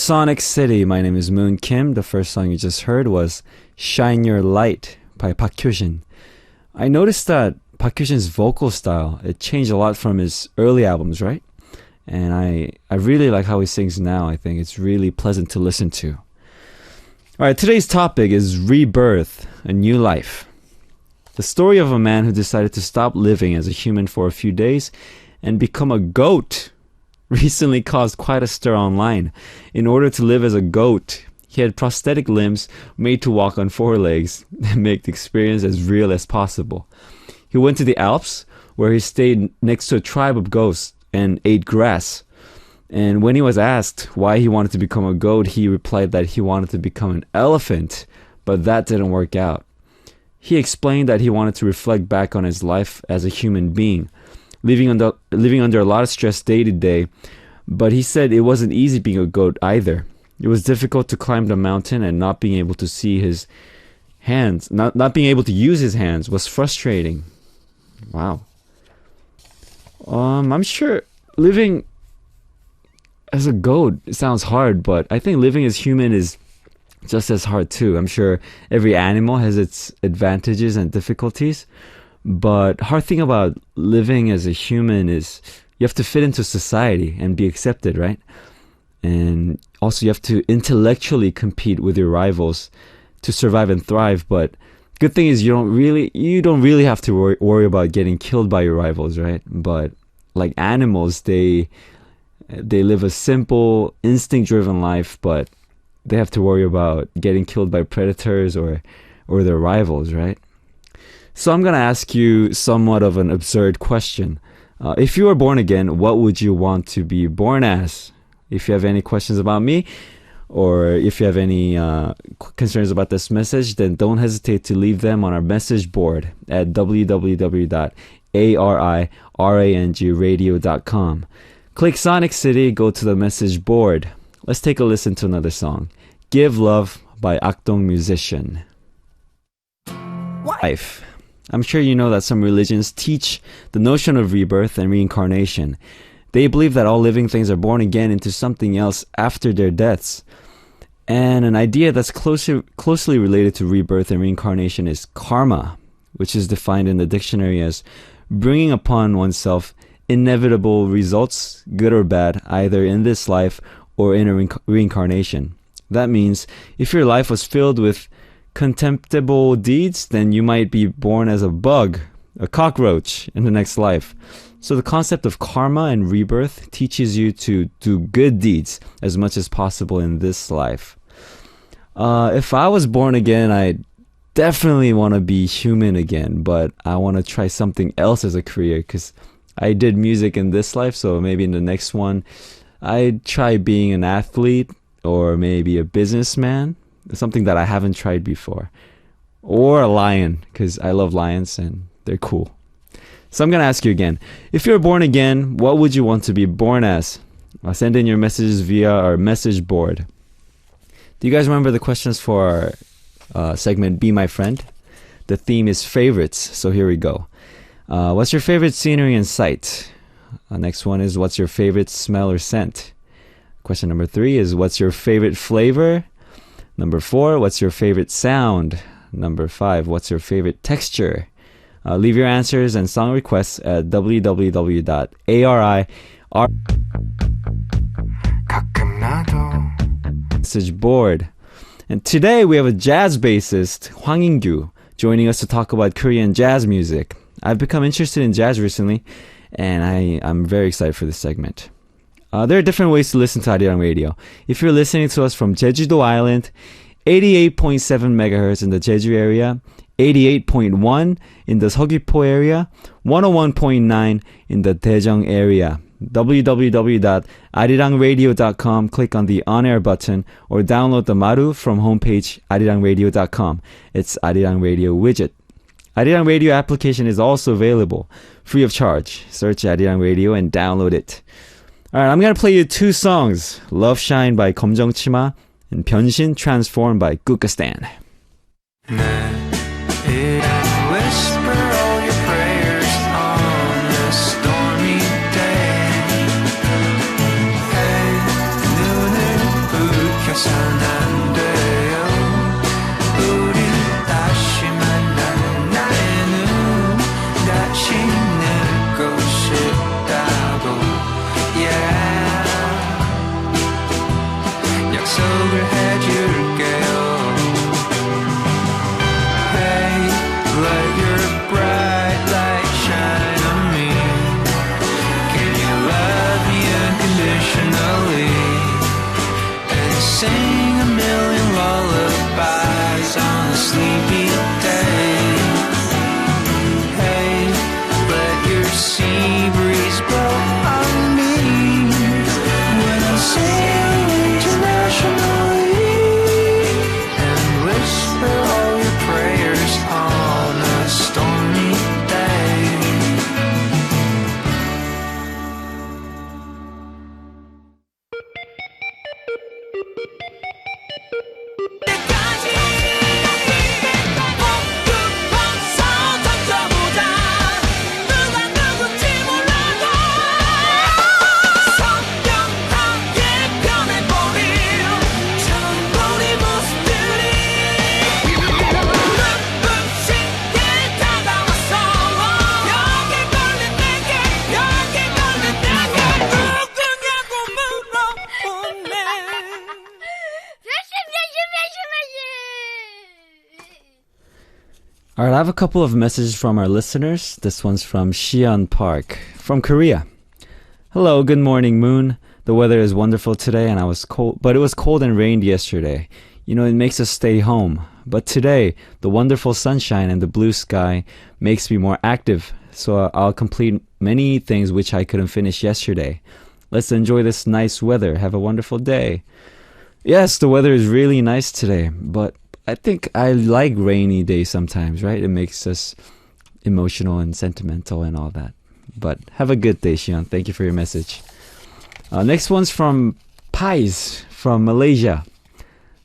Supersonic City. My name is Moon Kim. The first song you just heard was Shine Your Light by Park Hyo-shin. I noticed that Park Hyo-shin's vocal style, it changed a lot from his early albums, right? And I really like how he sings now. I think it's really pleasant to listen to. All right, today's topic is rebirth, a new life. The story of a man who decided to stop living as a human for a few days and become a goat recently caused quite a stir online. In order to live as a goat, he had prosthetic limbs made to walk on four legs and make the experience as real as possible. He went to the Alps, where he stayed next to a tribe of ghosts and ate grass. And when he was asked why he wanted to become a goat, he replied that he wanted to become an elephant, but that didn't work out. He explained that he wanted to reflect back on his life as a human being, living under a lot of stress day to day, but he said it wasn't easy being a goat either. It was difficult to climb the mountain, and not being able to see his hands, not being able to use his hands was frustrating. Wow. I'm sure living as a goat sounds hard, but I think living as human is just as hard too. I'm sure every animal has its advantages and difficulties. But hard thing about living as a human is you have to fit into society and be accepted, right? And also you have to intellectually compete with your rivals to survive and thrive. But good thing is you don't really have to worry about getting killed by your rivals, right? But like animals, they live a simple, instinct-driven life, but they have to worry about getting killed by predators or their rivals, right? So I'm going to ask you somewhat of an absurd question. If you were born again, what would you want to be born as? If you have any questions about me, or if you have any concerns about this message, then don't hesitate to leave them on our message board at www.arirang.radio.com. Click Sonic City, go to the message board. Let's take a listen to another song. Give Love by Akdong Musician. Life. I'm sure you know that some religions teach the notion of rebirth and reincarnation. They believe that all living things are born again into something else after their deaths. And an idea that's closely related to rebirth and reincarnation is karma, which is defined in the dictionary as bringing upon oneself inevitable results, good or bad, either in this life or in a reincarnation. That means if your life was filled with contemptible deeds, then you might be born as a bug, a cockroach in the next life. So the concept of karma and rebirth teaches you to do good deeds as much as possible in this life. If I was born again, I definitely want to be human again, but I want to try something else as a career because I did music in this life, so maybe in the next one I'd try being an athlete or maybe a businessman. Something that I haven't tried before. Or a lion, because I love lions and they're cool. So I'm going to ask you again. If you're born again, what would you want to be born as? Send in your messages via our message board. Do you guys remember the questions for our segment Be My Friend? The theme is favorites, so here we go. What's your favorite scenery and sight? Next one is what's your favorite smell or scent? Question number 3 is what's your favorite flavor? Number 4, what's your favorite sound? Number 5, what's your favorite texture? Leave your answers and song requests at www.arirang.radio message board. And today we have a jazz bassist, Hwang In-gyu, joining us to talk about Korean jazz music. I've become interested in jazz recently, and I'm very excited for this segment. There are different ways to listen to Arirang Radio. If you're listening to us from Jeju-do Island, 88.7 megahertz in the Jeju area, 88.1 in the Seogwipo area, 101.9 in the Daejeong area. www.arirangradio.com, click on the on-air button, or download the Maru from homepage arirangradio.com. It's Arirang Radio widget. Arirang Radio application is also available, free of charge. Search Arirang Radio and download it. Alright, I'm gonna play you 2 songs. Love Shine by 검정치마 and 변신 Transform by Kukastan. Whisper all your prayers on this stormy day. Hey, new, All right, I have a couple of messages from our listeners. This one's from Shion Park from Korea. Hello, good morning, Moon. The weather is wonderful today, and I was cold, but it was cold and rained yesterday. You know, it makes us stay home. But today, the wonderful sunshine and the blue sky makes me more active, so I'll complete many things which I couldn't finish yesterday. Let's enjoy this nice weather. Have a wonderful day. Yes, the weather is really nice today, but I think I like rainy days sometimes, right? It makes us emotional and sentimental and all that. But have a good day, Shion. Thank you for your message. Next one's from Pais from Malaysia.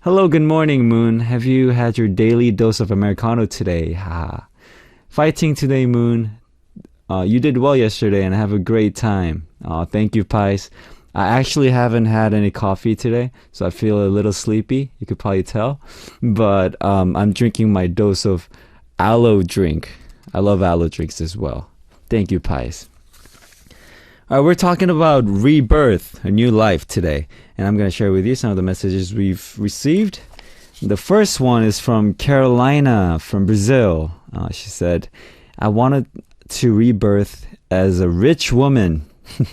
Hello, good morning, Moon. Have you had your daily dose of Americano today? Ha. Fighting today, Moon. You did well yesterday and have a great time. Thank you, Pais. I actually haven't had any coffee today, so I feel a little sleepy. You could probably tell. But I'm drinking my dose of aloe drink. I love aloe drinks as well. Thank you, Pais. We're talking about rebirth, a new life today. And I'm going to share with you some of the messages we've received. The first one is from Carolina from Brazil. She said, I wanted to rebirth as a rich woman,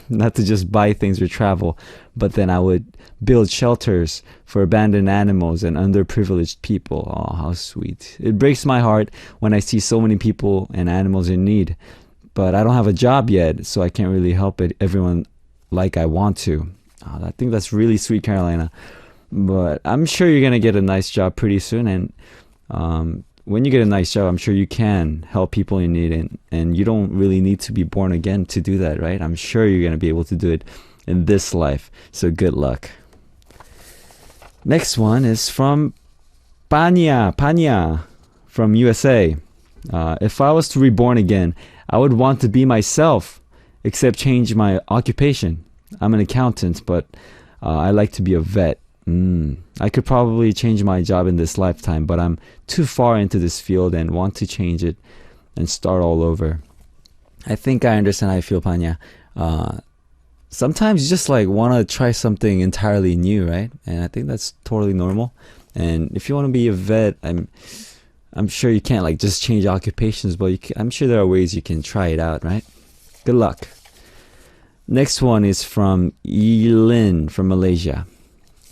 not to just buy things or travel, but then I would build shelters for abandoned animals and underprivileged people. Oh, how sweet. It breaks my heart when I see so many people and animals in need. But I don't have a job yet, so I can't really help everyone like I want to. I think that's really sweet, Carolina. But I'm sure you're going to get a nice job pretty soon. And when you get a nice job, I'm sure you can help people in need. And you don't really need to be born again to do that, right? I'm sure you're going to be able to do it in this life. So good luck. Next one is from Panya from USA. If I was to be reborn again, I would want to be myself, except change my occupation. I'm an accountant, but I like to be a vet. I could probably change my job in this lifetime, but I'm too far into this field and want to change it and start all over. I think I understand how you feel, Panya. Sometimes you just like want to try something entirely new, right? And I think that's totally normal. And if you want to be a vet, I'm sure you can't like just change occupations, but I'm sure there are ways you can try it out, right? Good luck. Next one is from Yilin from Malaysia.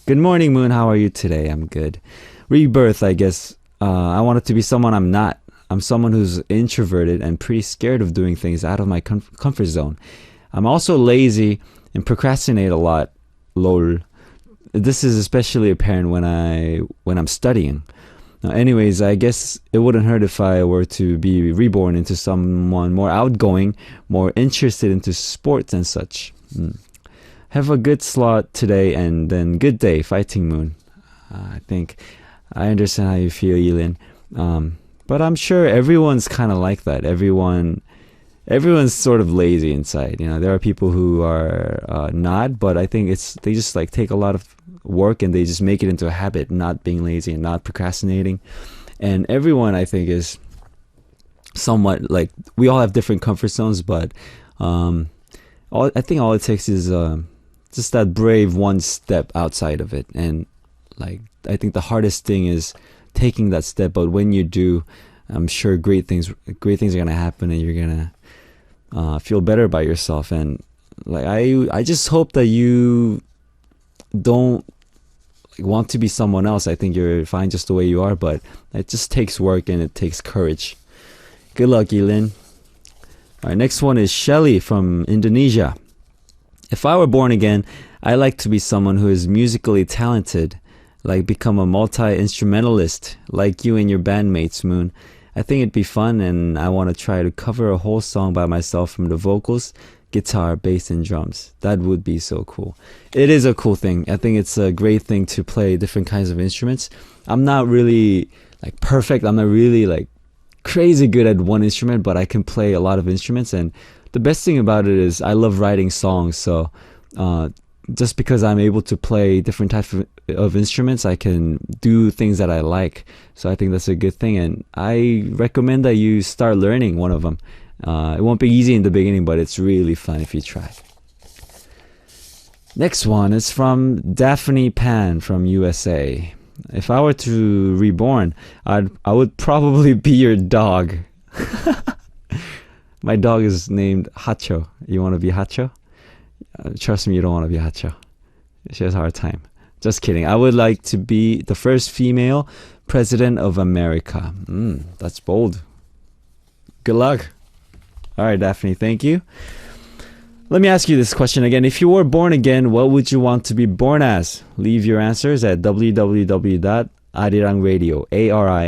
Good morning, Moon. How are you today? I'm good. Rebirth, I guess. I wanted to be someone I'm not. I'm someone who's introverted and pretty scared of doing things out of my comfort zone. I'm also lazy and procrastinate a lot. Lol. This is especially apparent when I'm studying. Anyways, I guess it wouldn't hurt if I were to be reborn into someone more outgoing, more interested into sports and such. Have a good slot today and then good day, Fighting Moon. I think I understand how you feel, Yilin. But I'm sure everyone's kind of like that. Everyone's sort of lazy inside. You know, there are people who are not, but I think they just like take a lot of work and they just make it into a habit, not being lazy and not procrastinating. And everyone, I think, is somewhat like, we all have different comfort zones, but I think all it takes is just that brave one step outside of it. And like, I think the hardest thing is taking that step, but when you do, I'm sure great things are going to happen and you're going to feel better about yourself. And like, I just hope that you don't want to be someone else. I think you're fine just the way you are, but it just takes work and it takes courage. Good luck, Elin. All right, next one is Shelly from Indonesia. If I were born again, I like to be someone who is musically talented, like become a multi-instrumentalist, like you and your bandmates, Moon. I think it'd be fun, and I want to try to cover a whole song by myself from the vocals, guitar, bass, and drums. That would be so cool. It is a cool thing. I think it's a great thing to play different kinds of instruments. I'm not really like perfect. I'm not really like crazy good at one instrument, but I can play a lot of instruments. And the best thing about it is I love writing songs. So just because I'm able to play different types of instruments, I can do things that I like. So I think that's a good thing. And I recommend that you start learning one of them. It won't be easy in the beginning, but it's really fun if you try. Next one is from Daphne Pan from USA. If I were to reborn, I would probably be your dog. My dog is named Hacho. You want to be Hacho? Trust me, you don't want to be Hacho. She has a hard time. Just kidding. I would like to be the first female president of America. That's bold. Good luck. All right, Daphne, thank you. Let me ask you this question again. If you were born again, what would you want to be born as? Leave your answers at www.arirangradio,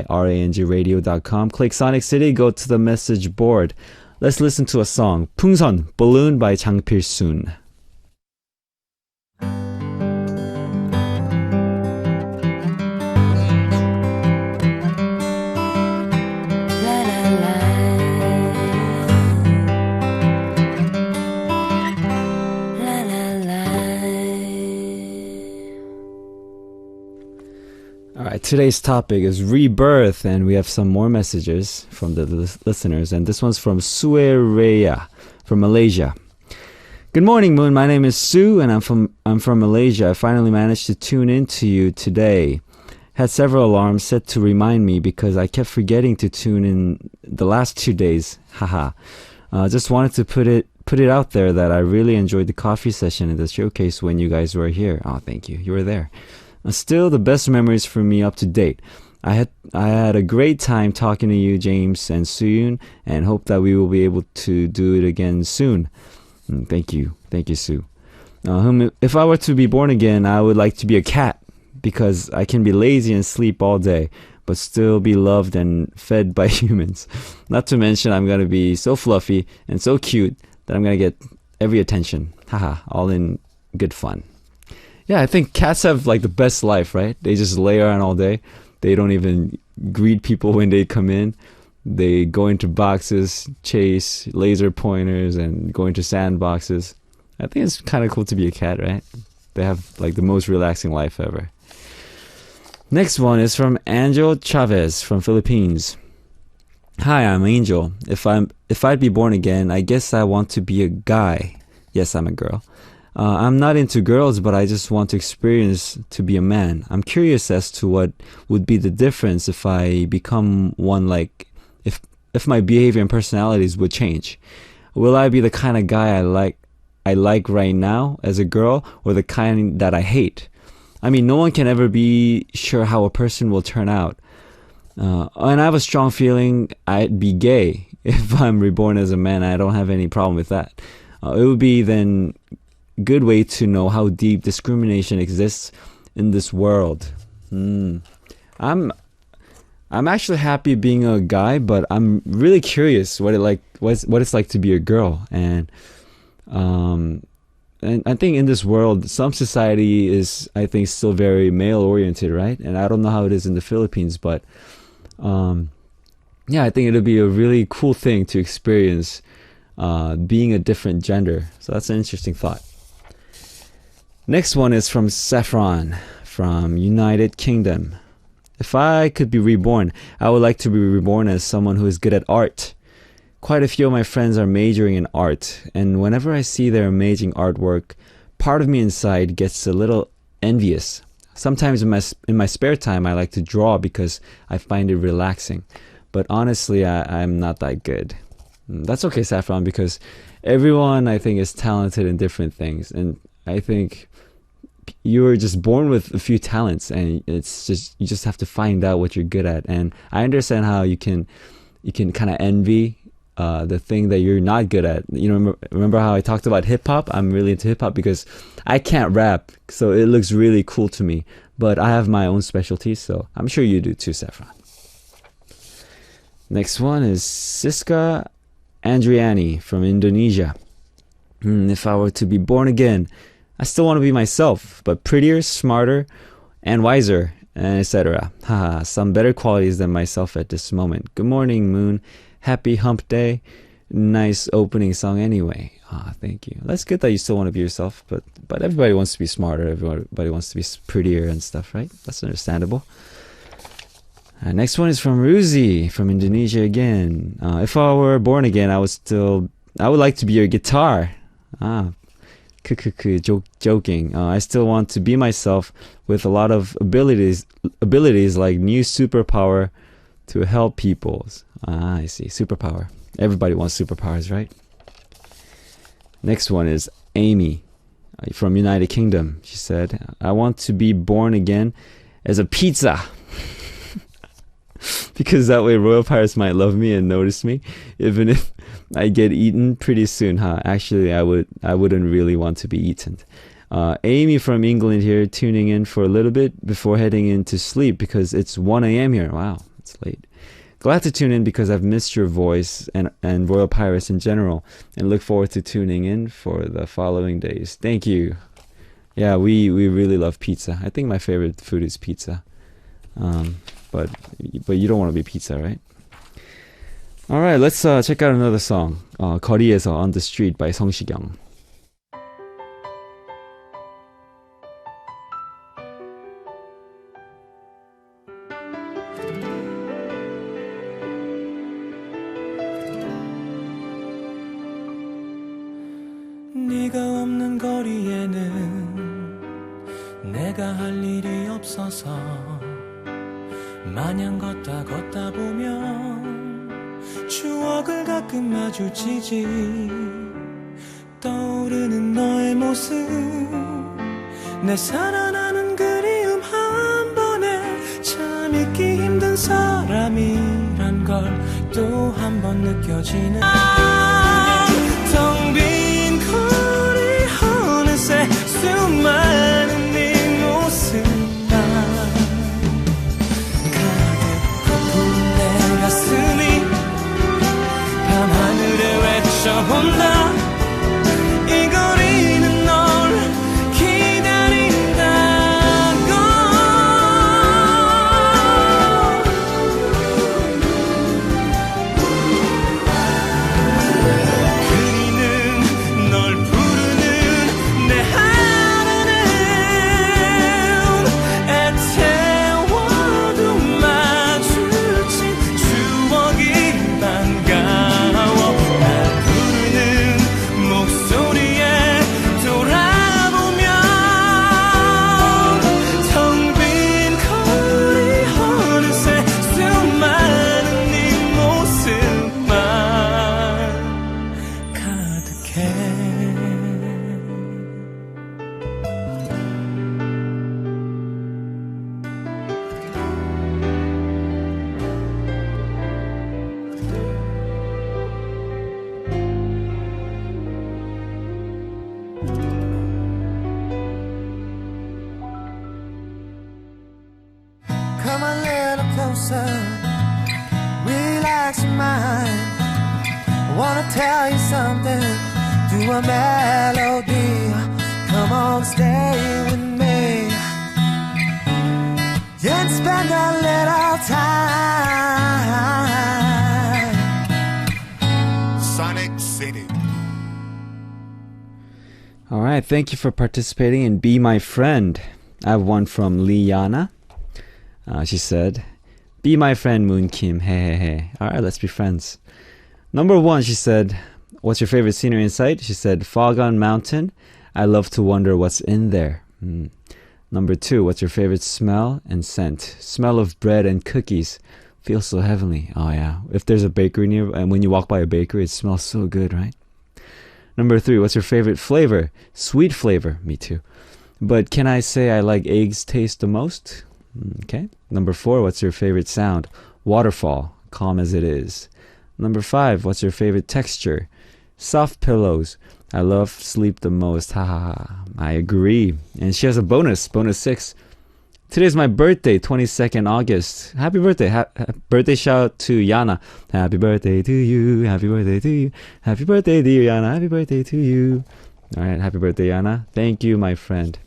ARIRANG Click Sonic City, go to the message board. Let's listen to a song. 풍선, Balloon by 장필순. Today's topic is rebirth, and we have some more messages from the listeners, and this one's from Suereya from Malaysia. Good morning, Moon. My name is Sue, and I'm from Malaysia. I finally managed to tune in to you today. Had several alarms set to remind me because I kept forgetting to tune in the last 2 days. Haha. Just wanted to put it out there that I really enjoyed the coffee session in the showcase when you guys were here. Oh, thank you. You were there. Still the best memories for me up to date. I had a great time talking to you, James and Suyun, and hope that we will be able to do it again soon. Thank you, Sue. If I were to be born again, I would like to be a cat because I can be lazy and sleep all day, but still be loved and fed by humans. Not to mention, I'm gonna be so fluffy and so cute that I'm gonna get every attention. Haha, all in good fun. Yeah, I think cats have like the best life, right? They just lay around all day. They don't even greet people when they come in. They go into boxes, chase laser pointers, and go into sandboxes. I think it's kind of cool to be a cat, right? They have like the most relaxing life ever. Next one is from Angel Chavez from Philippines. Hi, I'm Angel. If I'd be born again, I guess I want to be a guy. Yes, I'm a girl. I'm not into girls, but I just want to experience to be a man. I'm curious as to what would be the difference if I become one, like if my behavior and personalities would change. Will I be the kind of guy I like right now as a girl, or the kind that I hate? I mean, no one can ever be sure how a person will turn out. And I have a strong feeling I'd be gay if I'm reborn as a man. I don't have any problem with that. It would be then good way to know how deep discrimination exists in this world. I'm actually happy being a guy, but I'm really curious what it's like to be a girl. And I think in this world, some society is, I think, still very male oriented, right? And I don't know how it is in the Philippines, but yeah, I think it'll be a really cool thing to experience being a different gender. So that's an interesting thought. Next one is from Saffron from United Kingdom. If I could be reborn, I would like to be reborn as someone who is good at art. Quite a few of my friends are majoring in art, and whenever I see their amazing artwork, part of me inside gets a little envious. Sometimes in my spare time, I like to draw because I find it relaxing. But honestly, I'm not that good. That's okay, Saffron, because everyone, I think, is talented in different things. And I think you were just born with a few talents, and it's just, you just have to find out what you're good at. And I understand how you can kind of envy the thing that you're not good at. You know, remember how I talked about hip hop? I'm really into hip hop because I can't rap, so it looks really cool to me. But I have my own specialties, so I'm sure you do too, Saffron. Next one is Siska Andriani from Indonesia. If I were to be born again, I still want to be myself, but prettier, smarter, and wiser, and etc. Haha, some better qualities than myself at this moment. Good morning, Moon. Happy hump day. Nice opening song anyway. Thank you. That's good that you still want to be yourself, but everybody wants to be smarter. Everybody wants to be prettier and stuff, right? That's understandable. Next one is from Ruzi from Indonesia again. If I were born again, I would like to be your guitar. Joking. I still want to be myself with a lot of abilities like new superpower to help people. I see. Superpower. Everybody wants superpowers, right? Next one is Amy from United Kingdom. She said, I want to be born again as a pizza. Because that way royal pirates might love me and notice me, even if I get eaten pretty soon, huh? Actually, I wouldn't really want to be eaten. Amy from England here, tuning in for a little bit before heading into sleep because it's 1 a.m. here. Wow, it's late. Glad to tune in because I've missed your voice and Royal Pirates in general, and look forward to tuning in for the following days. Thank you. Yeah, we really love pizza. I think my favorite food is pizza. But you don't want to be pizza, right? Alright, let's check out another song. 거리에서 On the Street by 성시경. 네가 없는 거리에는 내가 할 일이 없어서 마냥 걷다 보면 추억을 가끔 마주치지 떠오르는 너의 모습 내 살아나는 그리움 한 번에 참 잊기 힘든 사람이란 걸 또 한 번 느껴지는 텅 빈 거리 어느새 수많은 네 모습만 가득 내 가슴이 밤하늘에 외쳐본다 이 거리는 널 기다린다고 그리는 널 부르는 내 하루는 애태워도 마주친 추억이 반가워 날 부르는 목소리에 돌아보면 텅 빈 거리 어느새 수많은 네 모습만 가득해 Come a little closer, relax your mind. I wanna tell you something, do a melody. Come on, stay with me and spend a little time. Sonic City. Alright, thank you for participating in Be My Friend. I have one from Liana. She said, Be my friend, Moon Kim. Hey. Alright, let's be friends. Number 1, she said, what's your favorite scenery in sight? She said, Fog on Mountain. I love to wonder what's in there. Number 2, what's your favorite smell and scent? Smell of bread and cookies. Feels so heavenly. Oh yeah. If there's a bakery near, and when you walk by a bakery, it smells so good, right? Number 3, what's your favorite flavor? Sweet flavor. Me too. But can I say I like eggs taste the most? Okay. Number 4, what's your favorite sound? Waterfall, calm as it is. Number 5, what's your favorite texture? Soft pillows. I love sleep the most. Ha ha ha. I agree. And she has a bonus 6. Today's my birthday, 22nd August. Happy birthday. Birthday shout out to Yana. Happy birthday to you. Happy birthday to you. Happy birthday, dear Yana. Happy birthday to you. All right. Happy birthday, Yana. Thank you, my friend.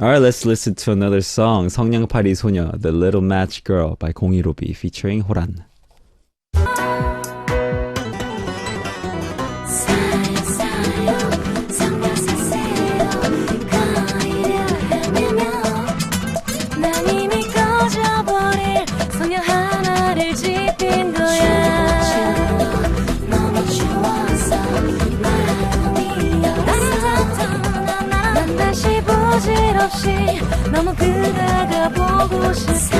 Alright, let's listen to another song. 성냥팔이 소녀, The Little Match Girl by 015 featuring 호란. 너무 추워서 이 마음이 너무 그대가 보고 싶어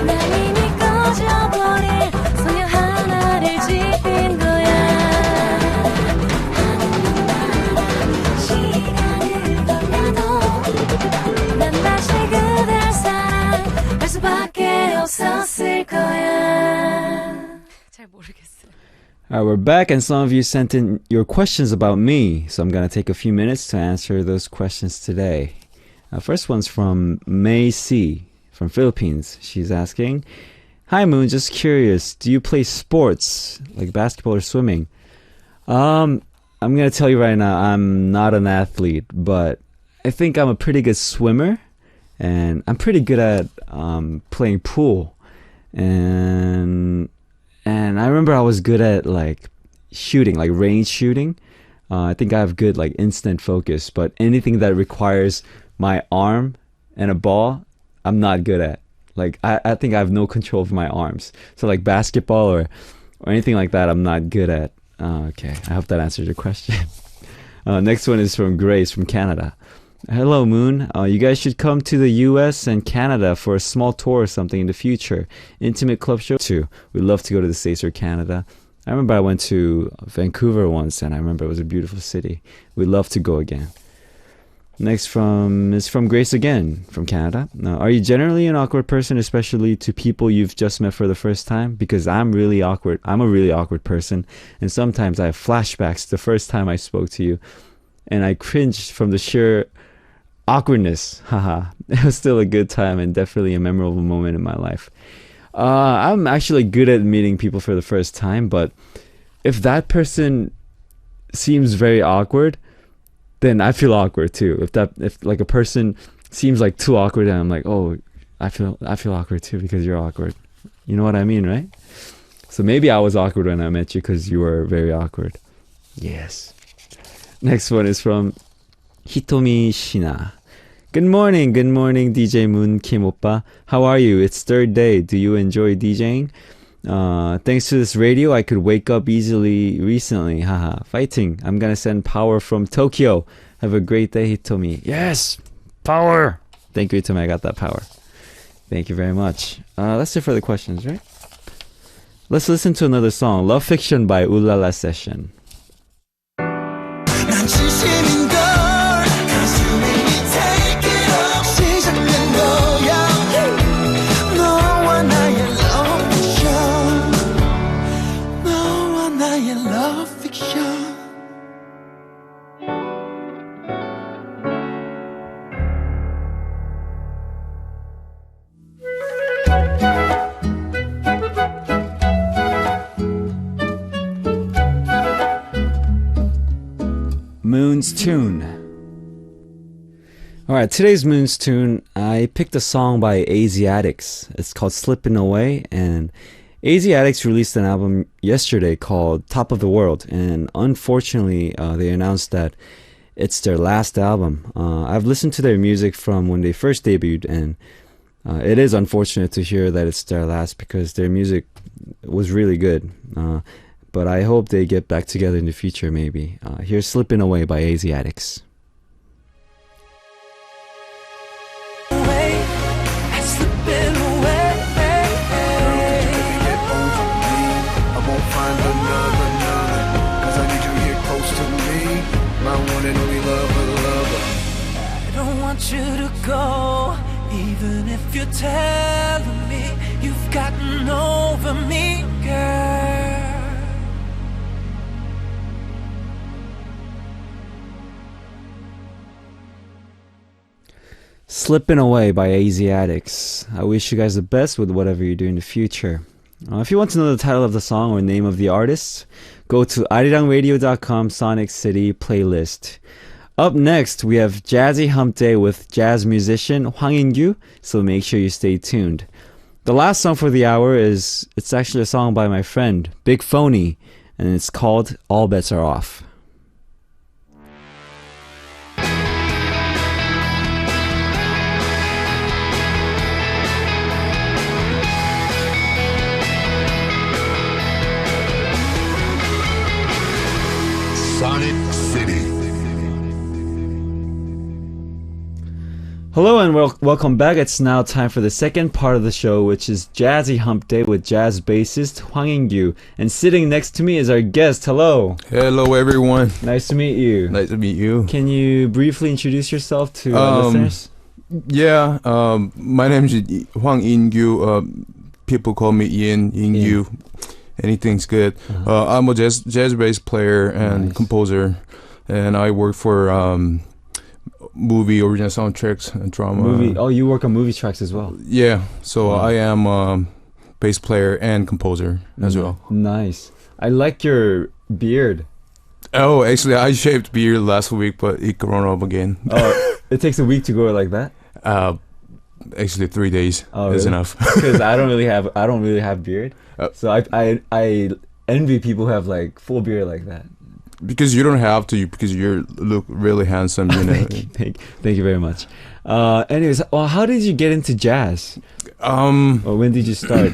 난 이미 꺼져버린 소녀 하나를 지닌 거야 시간을 돌려도 난 다시 그댈 사랑할 수밖에 없었을 거야 잘 모르겠어요. All right, we're back, and some of you sent in your questions about me, so I'm going to take a few minutes to answer those questions today. First one's from May C. from Philippines. She's asking, "Hi Moon, just curious, do you play sports like basketball or swimming?" I'm going to tell you right now, I'm not an athlete, but I think I'm a pretty good swimmer, and I'm pretty good at playing pool. And I remember I was good at like shooting, like range shooting. I think I have good like instant focus, but anything that requires my arm and a ball, I'm not good at. Like I think I have no control over my arms. So like basketball or anything like that, I'm not good at. Okay, I hope that answers your question. Next one is from Grace from Canada. "Hello Moon, you guys should come to the US and Canada for a small tour or something in the future. Intimate club show too. We'd love to go to the States or Canada. I remember I went to Vancouver once and I remember it was a beautiful city. We'd love to go again." Next is from Grace again from Canada. "Are you generally an awkward person, especially to people you've just met for the first time? Because I'm really awkward. I'm a really awkward person, and sometimes I have flashbacks to the first time I spoke to you, and I cringe from the sheer awkwardness. Haha. It was still a good time and definitely a memorable moment in my life." I'm actually good at meeting people for the first time, but if that person seems very awkward, then I feel awkward too. If like a person seems like too awkward, and I'm like, oh, I feel awkward too because you're awkward. You know what I mean, right? So maybe I was awkward when I met you because you were very awkward. Yes. Next one is from Hitomi Shina. Good morning, DJ Moon Kim Oppa. How are you? It's third day. Do you enjoy DJing? Thanks to this radio, I could wake up easily recently. Haha, fighting. I'm gonna send power from Tokyo. Have a great day, Hitomi. Yes, power. Thank you, Hitomi. I got that power. Thank you very much. That's it for the questions, right? Let's listen to another song, Love Fiction by Ulala Session. 난 진심인걸 가슴이 take it up 시작된 거야 너와 나의 love fiction 너와 나의 love fiction Moon's Tune. Alright, today's Moon's Tune, I picked a song by Asiatics. It's called Slippin' Away, and Asiatics released an album yesterday called Top of the World, and unfortunately they announced that it's their last album. I've listened to their music from when they first debuted, and it is unfortunate to hear that it's their last because their music was really good. But I hope they get back together in the future, maybe. Here's Slippin' Away by Asiatics. You to go, even if you're telling me you've gotten over me, girl. Slippin' Away by Asiatics. I wish you guys the best with whatever you do in the future. If you want to know the title of the song or name of the artist, go to arirangradio.com Sonic City playlist. Up next, we have Jazzy Hump Day with jazz musician Hwang In-gyu, so make sure you stay tuned. The last song for the hour it's actually a song by my friend, Big Phony, and it's called All Bets Are Off. Hello and welcome back. It's now time for the second part of the show, which is Jazzy Hump Day with jazz bassist Hwang In-gyu. And sitting next to me is our guest. Hello. Hello, everyone. Nice to meet you. Nice to meet you. Can you briefly introduce yourself to our listeners? Yeah, my name is Hwang In-gyu. People call me In-gyu. Anything's good. I'm a jazz bass player and composer, and I work for movie original soundtracks and drama. Oh, you work on movie tracks as well. Yeah, so I am bass player and composer as well. Nice. I like your beard. Oh, actually, I shaved beard last week, but it grown up again. Oh, it takes a week to grow like that? Actually 3 days is enough. Because I don't really have beard. So I envy people who have like full beard like that. Because you don't have to, because you look really handsome, you know. Thank you very much. Anyways, well, how did you get into jazz? Or when did you start?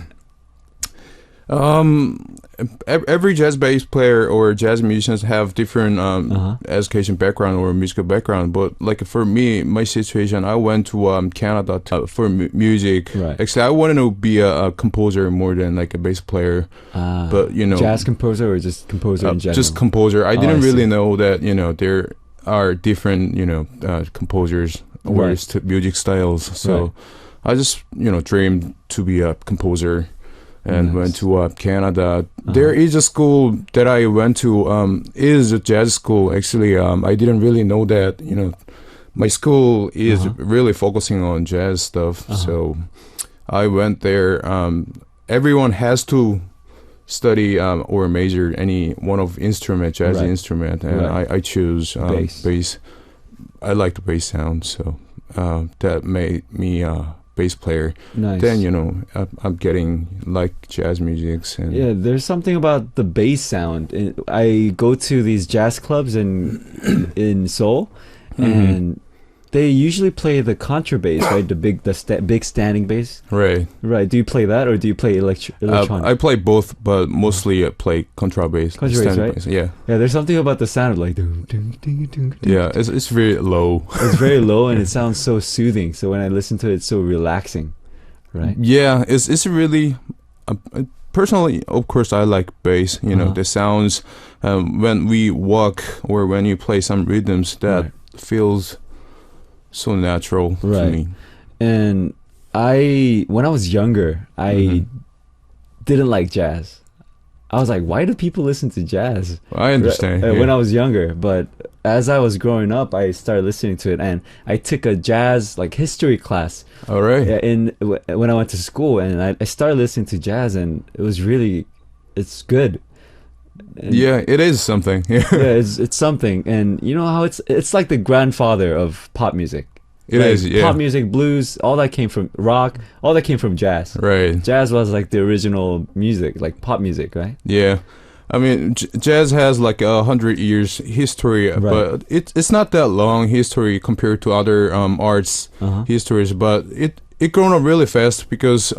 Every jazz bass player or jazz musicians have different education background or musical background. But like for me, my situation, I went to Canada for music. Right. Actually, I wanted to be a composer more than like a bass player. But you know, jazz composer or just composer in general? Just composer. I didn't I really see. know that there are different composers or music styles. So I just dreamed to be a composer. And went to Canada. There is a school that I went to, is a jazz school. Actually, I didn't really know that, my school is really focusing on jazz stuff. So I went there. Everyone has to study or major any one of instrument, jazz instrument. And I choose bass. I like the bass sound, so that made me bass player. Nice. Then I'm getting like jazz music and yeah, there's something about the bass sound. I go to these jazz clubs in Seoul, and they usually play the contrabass, right? The big standing bass. Right. Do you play that or do you play electronic? I play both, but mostly I play contrabass. Contrabass, right? Bass. Yeah. There's something about the sound of like ding, ding, ding, ding, ding. Yeah, it's very low. It's very low and it sounds so soothing. So when I listen to it, it's so relaxing, right? Yeah, it's really personally, of course, I like bass. The sounds when we walk or when you play some rhythms that feels so natural to me. And when I was younger, I didn't like jazz. I was like, why do people listen to jazz? I understand. When I was younger, but as I was growing up, I started listening to it, and I took a jazz history class. All right. When I went to school, and I started listening to jazz, and it's good. And yeah, it is something. Yeah, it's something, and you know how it's like the grandfather of pop music. It is, yeah. Pop music, blues, all that came from rock, all that came from jazz. Right. Jazz was like the original music, like pop music, right? Yeah. I mean, jazz has like 100 years history, but it's not that long history compared to other arts histories. But it grown up really fast because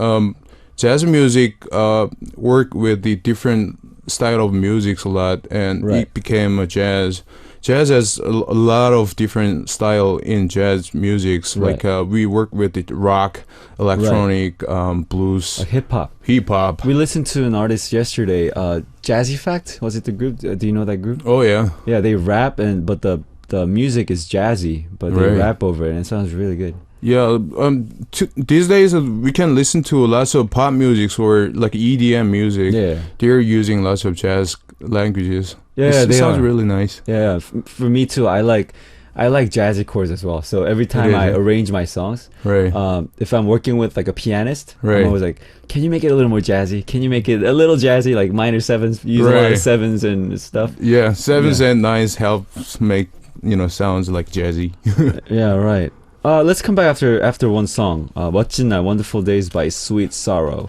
jazz music worked with the different style of music a lot, and it became a jazz. Jazz has a lot of different style in jazz music. Like we work with the rock, electronic, blues, like hip hop. We listened to an artist yesterday, Jazzy Fact. Was it the group? Do you know that group? Oh yeah. Yeah, they rap but the music is jazzy, but they rap over it, and it sounds really good. Yeah, these days we can listen to lots of pop music or like EDM music. Yeah, they're using lots of jazz languages. Yeah, it sounds really nice. Yeah, for me too. I like jazzy chords as well. So every time I arrange my songs, if I'm working with like a pianist, I'm always like, can you make it a little more jazzy? Can you make it a little jazzy, like minor sevens? Use a lot of sevens and stuff. Yeah, sevens and nines helps make sounds like jazzy. Yeah, right. Let's come back after one song. 멋진 날, Wonderful Days by Sweet Sorrow.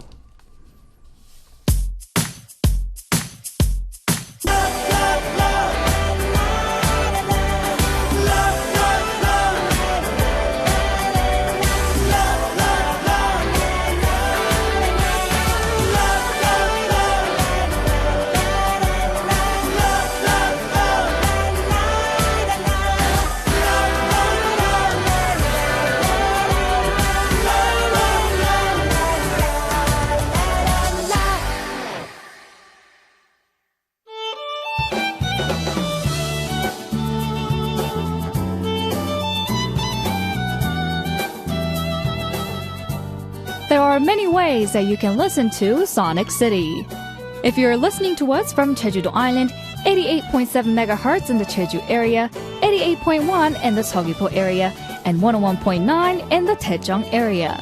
are many ways that you can listen to Sonic City. If you're listening to us from Jeju-do Island, 88.7 megahertz in the Jeju area, 88.1 in the Seogwipo area, and 101.9 in the Daejeong area.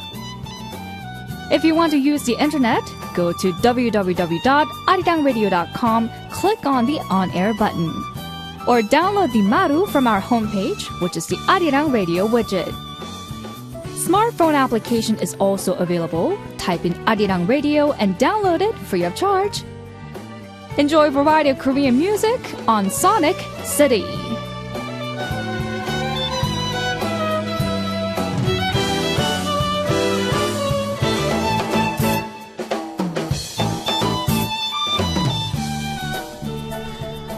If you want to use the internet, go to www.arirangradio.com, click on the on-air button. Or download the Maru from our homepage, which is the Arirang Radio widget. Smartphone application is also available. Type in Arirang Radio and download it free of charge. Enjoy a variety of Korean music on Sonic City.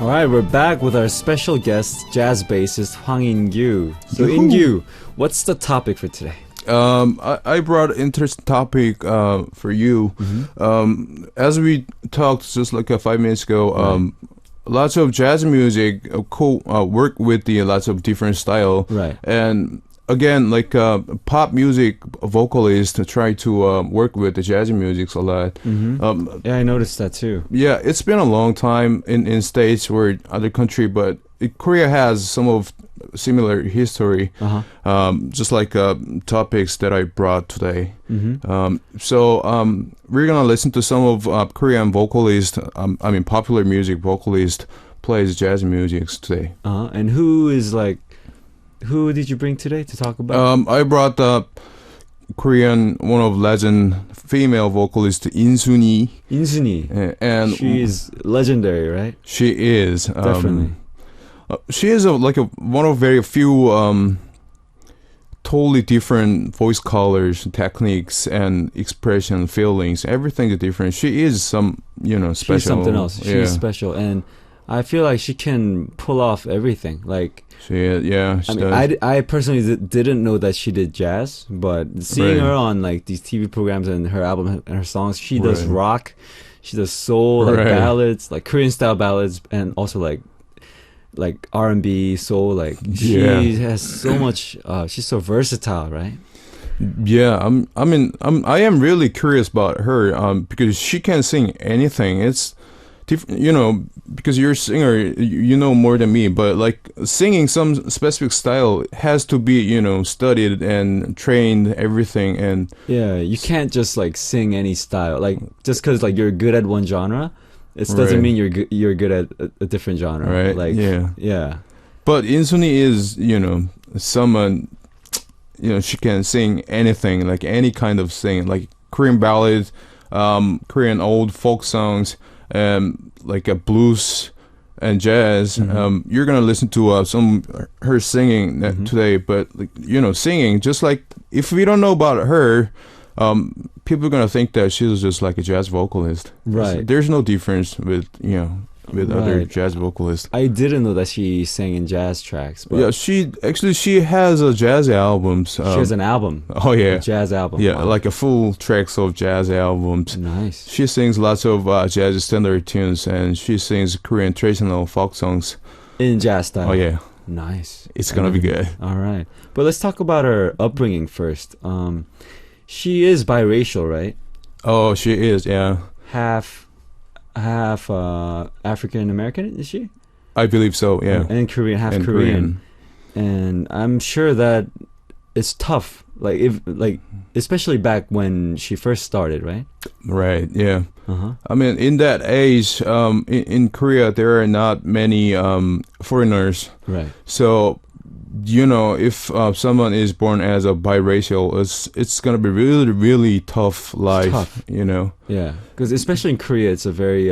All right, we're back with our special guest, jazz bassist Hwang In-gyu. So, In-gyu, what's the topic for today? I brought an interesting topic for you. As we talked just like 5 minutes ago, lots of jazz music work with the lots of different style. Right. And again, like pop music vocalists try to work with the jazz music a lot. Yeah, I noticed that too. Yeah, it's been a long time in States or other country, but Korea has some of similar history, just like topics that I brought today. So we're gonna listen to some of Korean vocalists, popular music vocalists plays jazz music today. And who did you bring today to talk about? I brought Korean, one of legend female vocalist In-suni. In-suni. And she's legendary, right? She is. Definitely. She is one of very few totally different voice colors, techniques, and expression, feelings. Everything is different. She is special. She's something else. Yeah. She's special, and I feel like she can pull off everything. Like she does. I personally didn't know that she did jazz, but seeing her on like these TV programs and her album and her songs, she does rock, she does soul, like ballads, like Korean style ballads, and also like R&B, soul. Like she has so much. She's so versatile, right? Yeah, I am really curious about her because she can sing anything. It's different, because you're a singer, you know more than me, but like singing some specific style has to be, studied and trained, everything. And yeah, you can't just like sing any style. Like just because like you're good at one genre, it doesn't mean you're good at a different genre. Right. Like yeah. But In-suni is, someone, she can sing anything, like any kind of sing, like Korean ballads, Korean old folk songs, like a blues and jazz. You're gonna listen to some her singing today, but singing, just like if we don't know about her, people are gonna think that she's just like a jazz vocalist. Right. There's no difference with other jazz vocalists. I didn't know that she sang in jazz tracks. But yeah, she has a jazz albums. She has an album. Oh yeah, a jazz album. Yeah, wow. like a full tracks of jazz albums. Nice. She sings lots of jazz standard tunes, and she sings Korean traditional folk songs in jazz style. Oh yeah, nice. It's gonna be good. All right, but let's talk about her upbringing first. She is biracial, right? Oh, she is. Yeah, half African American, is she? I believe so. Yeah, and Korean, half Korean. And I'm sure that it's tough. Especially back when she first started, right? Right. Yeah. I mean, in that age, in Korea, there are not many foreigners. Right. So, if someone is born as a biracial, it's gonna be really, really tough life. Tough. Yeah. Because especially in Korea, it's a very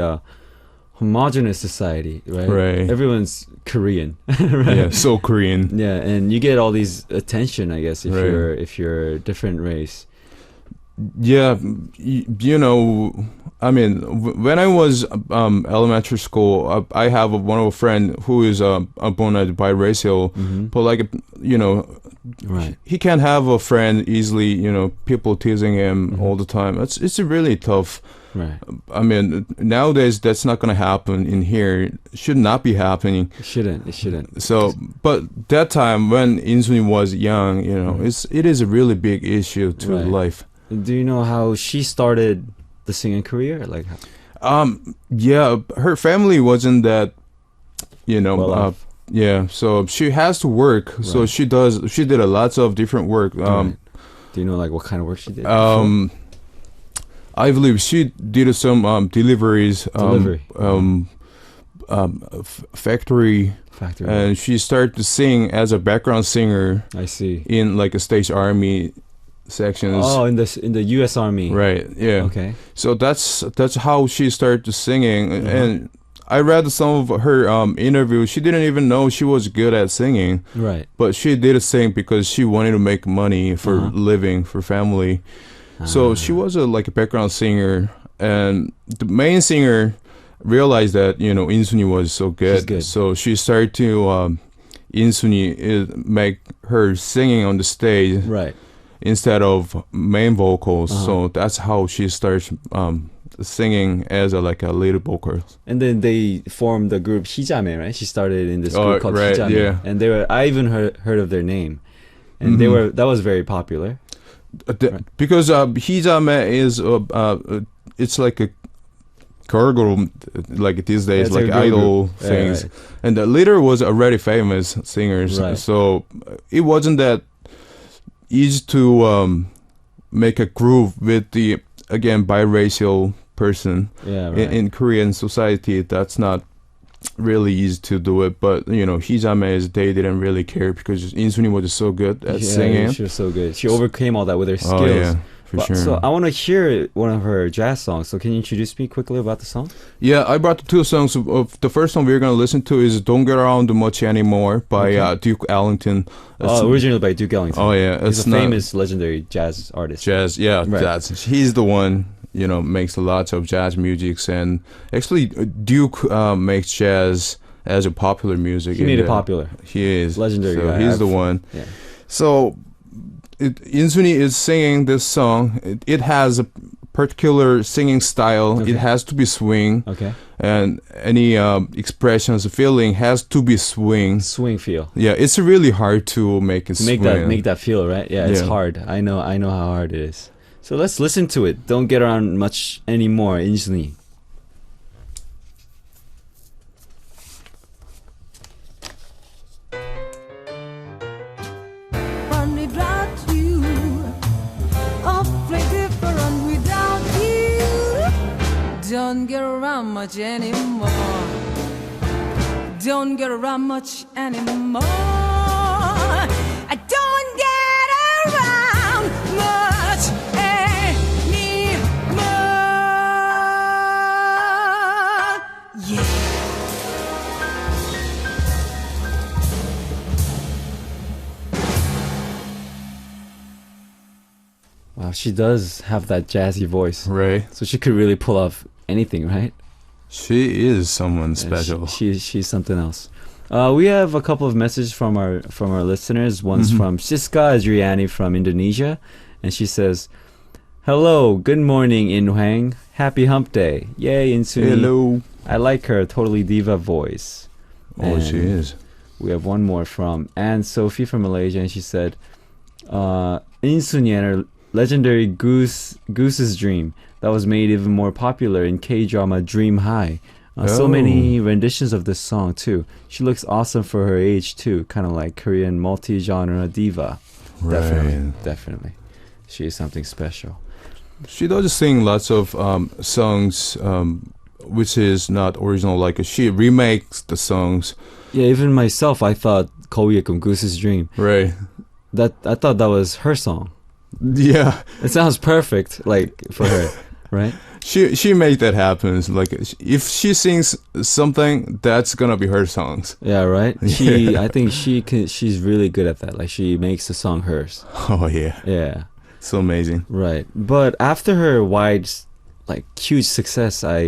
homogenous society, right? Right. Everyone's Korean. Right? Yeah. So Korean. Yeah, and you get all these attention, I guess, if you're a different race. Yeah, I mean, when I was elementary school, I have one of a friend who is born as biracial, but right, he can't have a friend easily. People teasing him all the time. It's really tough. Right. I mean, nowadays that's not gonna happen in here. It should not be happening. It shouldn't. So, but that time when In-suni was young, it is a really big issue to life. Do you know how she started the singing career? Like, Yeah, her family wasn't that, Well off. yeah. So she has to work. So Right. she did a lots of different work. Right. Do you know like what kind of work she did? I believe she did some deliveries, Delivery. factory, Factory. and she started to sing as a background singer I see. in like a stage army sections. Oh, in the U.S. Army. Right. Yeah. Okay. So that's how she started to singing, Mm-hmm. and I read some of her interviews. She didn't even know she was good at singing, Right. but she did sing because she wanted to make money for Uh-huh. living, for family. So she was like a background singer, and the main singer realized that Insuni was so good, good. so she started to Insuni make her singing on the stage Right. instead of main vocals. Uh-huh. So that's how she starts singing as like a lead vocal. And then they formed the group Hijame, right? She started in this Oh, group called right, Hijame, yeah. and I even heard of their name, and Mhm. that was very popular. Right. Because Hijame is it's like a girl group, like these days, It's like like a girl idol group. Yeah, things, right. and the leader was already famous singers, Right. so it wasn't that easy to make a groove with the again biracial person. Yeah, right. In Korean society. That's not really easy to do it, but Hijames, they didn't really care because Insuni was so good at singing. she was so good. She overcame all that with her skills. Oh yeah, for But- sure. So I want to hear one of her jazz songs. So can you introduce me quickly about the song? Yeah, I brought the two songs. The first one we're gonna listen to is "Don't Get Around Much Anymore" by Duke Ellington. It's- Originally by Duke Ellington. Oh yeah, He's it's a not famous, legendary jazz artist. jazz. Yeah, Right. he's the one. Makes a lot of jazz music, and actually Duke makes jazz as a popular music. He made it popular. He is Legendary So guy. he's the one. Yeah. So, Insuni is singing this song. It has a particular singing style. Okay. It has to be swing, Okay. and any expressions, feeling has to be swing. Swing feel. Yeah, it's really hard to make it To make swing. that feel, right? Yeah, it's Yeah. hard. I know how hard it is. So let's listen to it. Don't get around much anymore, Insuni. Run without you, awfully different without you. Don't get around much anymore. Don't get around much anymore. I don't get around much anymore. Yeah. Wow, she does have that jazzy voice. Right. So she could really pull off anything, right? She is someone Yeah, special. She's something else. We have a couple of messages from our listeners. One's from Siska Adriani from Indonesia, and she says, "Hello, good morning, In Hwang. Happy Hump Day. Yay, Insuni. Hello. I like her totally diva voice." Oh, she And is. We have one more from Anne Sophie from Malaysia, and she said, "Insuni and her legendary Goose's Dream that was made even more popular in K-drama Dream High. So Oh. many renditions of this song too. She looks awesome for her age too, kind of like Korean multi-genre diva. Right. Definitely. She is something special. She does sing lots of songs, which is not original. Like she remakes the songs. Yeah, even myself, I thought Koyekum Goose's Dream. Right. I thought that was her song. Yeah. It sounds perfect, like for her, right? She made that happen. Like if she sings something, that's gonna be her songs. Yeah, right. I think she's really good at that. Like she makes the song hers. Oh yeah, Yeah, so amazing. right. But after her wide, like huge success, I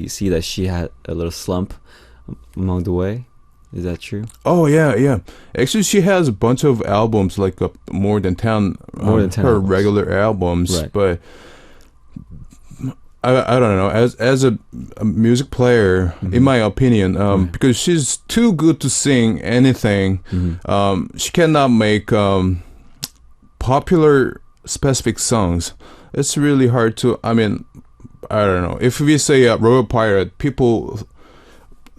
see that she had a little slump along the way. Is that true? Oh yeah. Actually, she has a bunch of albums, like more than 10. More than 10 her albums. regular albums, Right. but. I don't know. As a music player, in my opinion, because she's too good to sing anything, she cannot make popular specific songs. It's really hard to. I mean, I don't know. If we say Royal Pirate, people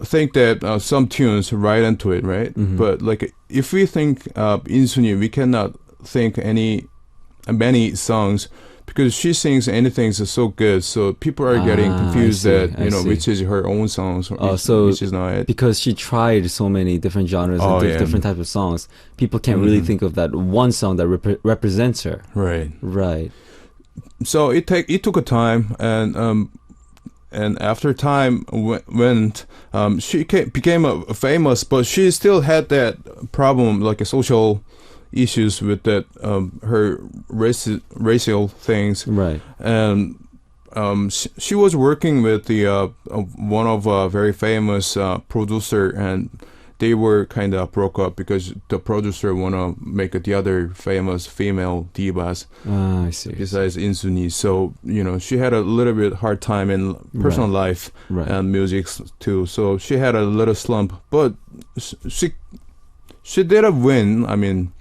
think that some tunes right into it, right? But like if we think Insuni, we cannot think many songs because she sings anything is so good. So people are getting confused that which is her own songs, which is not it. Because she tried so many different genres and different types of songs, people can't really think of that one song that represents her. Right. So it took a time, and after time went, she became famous, but she still had that problem, like a social issues with that her racial things. Right. And she was working with the one of a very famous producer, and they were kind of broke up because the producer wanna make the other famous female divas. I see. Besides Insuni, so she had a little bit hard time in personal life and music too. So she had a little slump, but she did a win. I mean,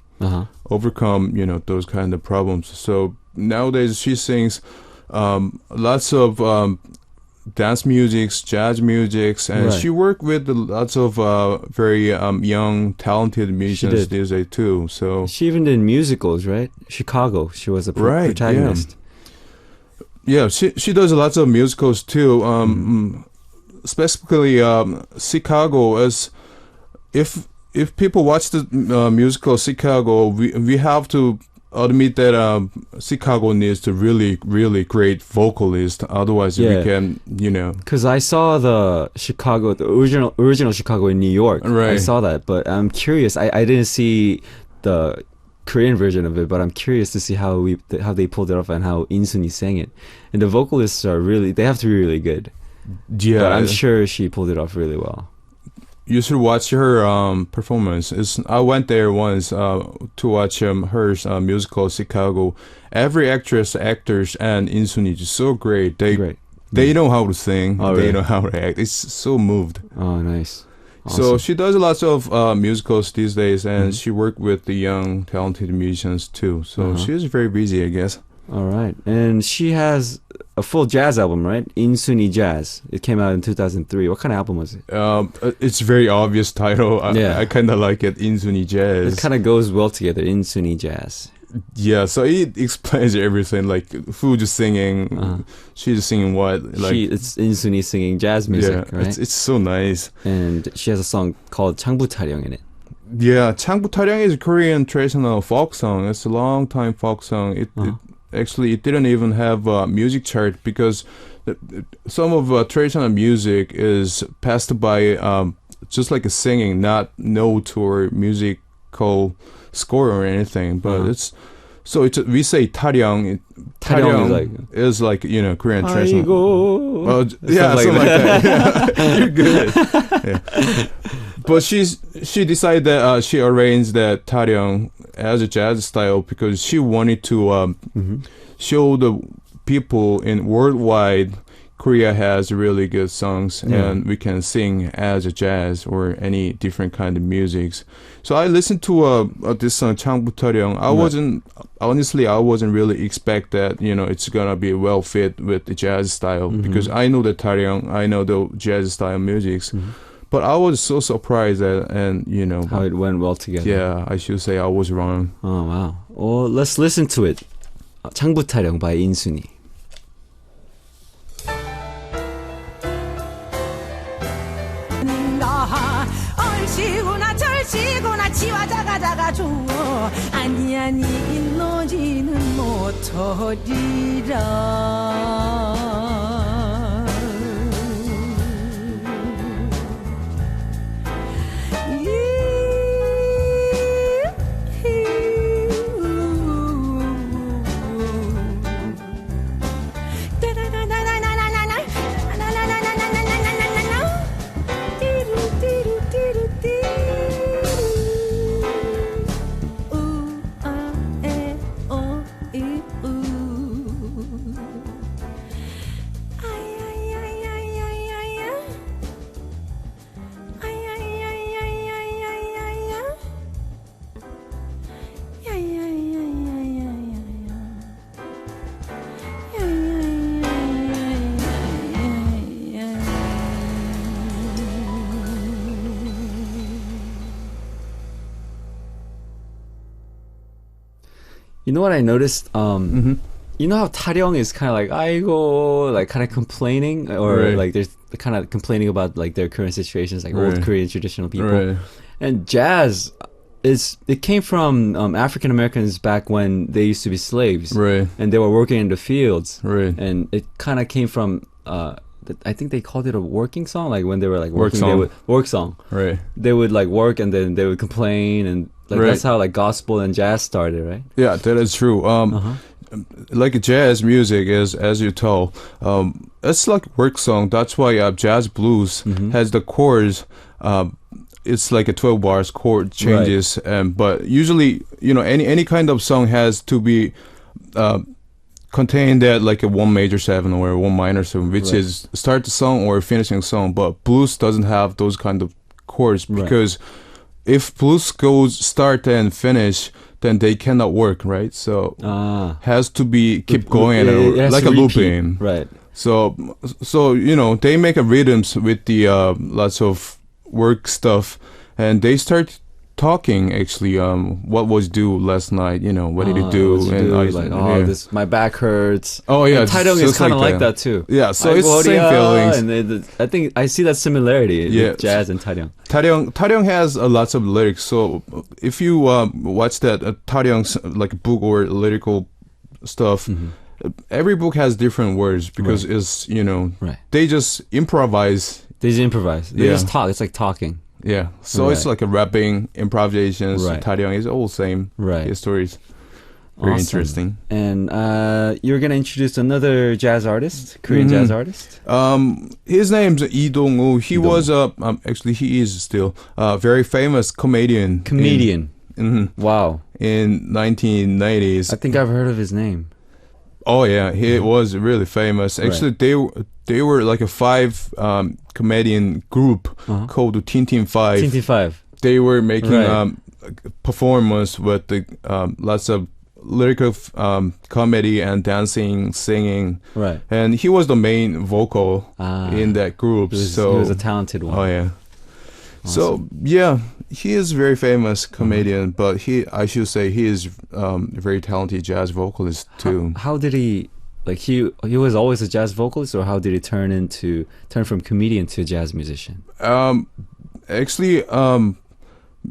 overcome those kind of problems. So nowadays she sings lots of dance musics, jazz musics, and she worked with lots of very young, talented musicians these days too. So she even did musicals, right? Chicago, she was a protagonist. Yeah, she does lots of musicals too. Specifically, Chicago, as if people watch the musical Chicago, we have to admit that Chicago needs a really, really great vocalist. Otherwise, we can, Because I saw the original Chicago in New York. Right. I saw that, but I'm curious. I didn't see the Korean version of it, but I'm curious to see how they pulled it off and how Insuni sang it. And the vocalists they have to be really good. Yeah, but I'm sure she pulled it off really well. You should watch her performance. I went there once to watch her musical Chicago. Every actors, and Insuni is so great. They know how to sing. They know how to act. It's so moved. Oh, nice. Awesome. So she does lots of musicals these days, and she worked with the young, talented musicians too. So she's very busy, I guess. All right. And she has a full jazz album, right? Insuni Jazz. It came out in 2003. What kind of album was it? It's a very obvious title. I kind of like it, Insuni Jazz. It kind of goes well together, Insuni Jazz. Yeah, so it explains everything, like who's singing, she's singing what. Like, it's Insuni singing jazz music, right? It's so nice. And she has a song called 창부타령 in it. Yeah, 창부타령 is a Korean traditional folk song. It's a long time folk song. It didn't even have a music chart because some of traditional music is passed by just like a singing, not note or musical score or anything. But we say 타령. 타령 is like Korean traditional. Yeah, something like that. Yeah. You're good. Yeah. But she decided that she arranged that 타령 as a jazz style because she wanted to show the people in worldwide Korea has really good songs and we can sing as a jazz or any different kind of music. So I listened to this song 창부타령. I wasn't really expect that it's gonna be well fit with the jazz style because I know the 타령, I know the jazz style musics. But I was so surprised and how it went well together. Yeah, I should say I was wrong. Oh wow. Well, let's listen to it. 창부타령 by Insuni. 얼씨구나 절씨구나 지와 자가 주어 아니 인노지는 못하리라 You know what I noticed? You know how Taryong is kind of like 아이고, like kind of complaining, or Right. like there's kind of complaining about like their current situations, like old Right. Korean traditional people. Right. And jazz it came from African Americans back when they used to be slaves, Right. and they were working in the fields, Right. and it kind of came from. I think they called it a working song, like when they were like Work working, song. they would work song. Right. They would like work and then they would complain, and like Right. that's how like gospel and jazz started, right? Yeah, that is true. Like jazz music is, as you tell, it's like work song. That's why jazz blues has the chords. It's like a 12 bars chord changes, but usually, any kind of song has to be contain that like a 1 major 7 or a 1 minor 7, which Right. is start the song or finishing song. But blues doesn't have those kind of chords, Right. because if blues goes start and finish, then they cannot work, right? So has to be keep going, It has like to a repeat. looping. Right. So they make a rhythms with the lots of work stuff, and they start talking actually. What was due last night? What did you do? What And do? Like, yeah. this my back hurts. Oh, yeah, And Taeyong is just kind of like like that. that too. Yeah, so Like, it's the same "Wodia," feelings. And I think I see that similarity Yeah. with jazz and Taeyong. Taryong has lots of lyrics. So if you watch that Taryong's like book or lyrical stuff, every book has different words because it's Right. they just improvise. They just improvise. They Yeah. just talk. It's like talking. Yeah, so it's Right. like a rapping, improvisations. Right. Taryong is all same. Right. His stories very Awesome. interesting. And you're gonna introduce another jazz artist, Korean jazz artist. His name's Lee Dong-woo. He was actually he is still a very famous comedian. Comedian. Wow. in 1990s. I think I've heard of his name. Oh yeah, he was really famous. Actually, they were like a 5 comedian group called Tintin 5. Tintin 5. They were making Right. performance with the lots of lyrical comedy and dancing, singing. Right. And he was the main vocal in that group. He was, so he was a talented one. oh yeah. So yeah, he is very famous comedian, but I should say he is a very talented jazz vocalist too. How did he like he was always a jazz vocalist, or how did he turn from comedian to jazz musician? Actually,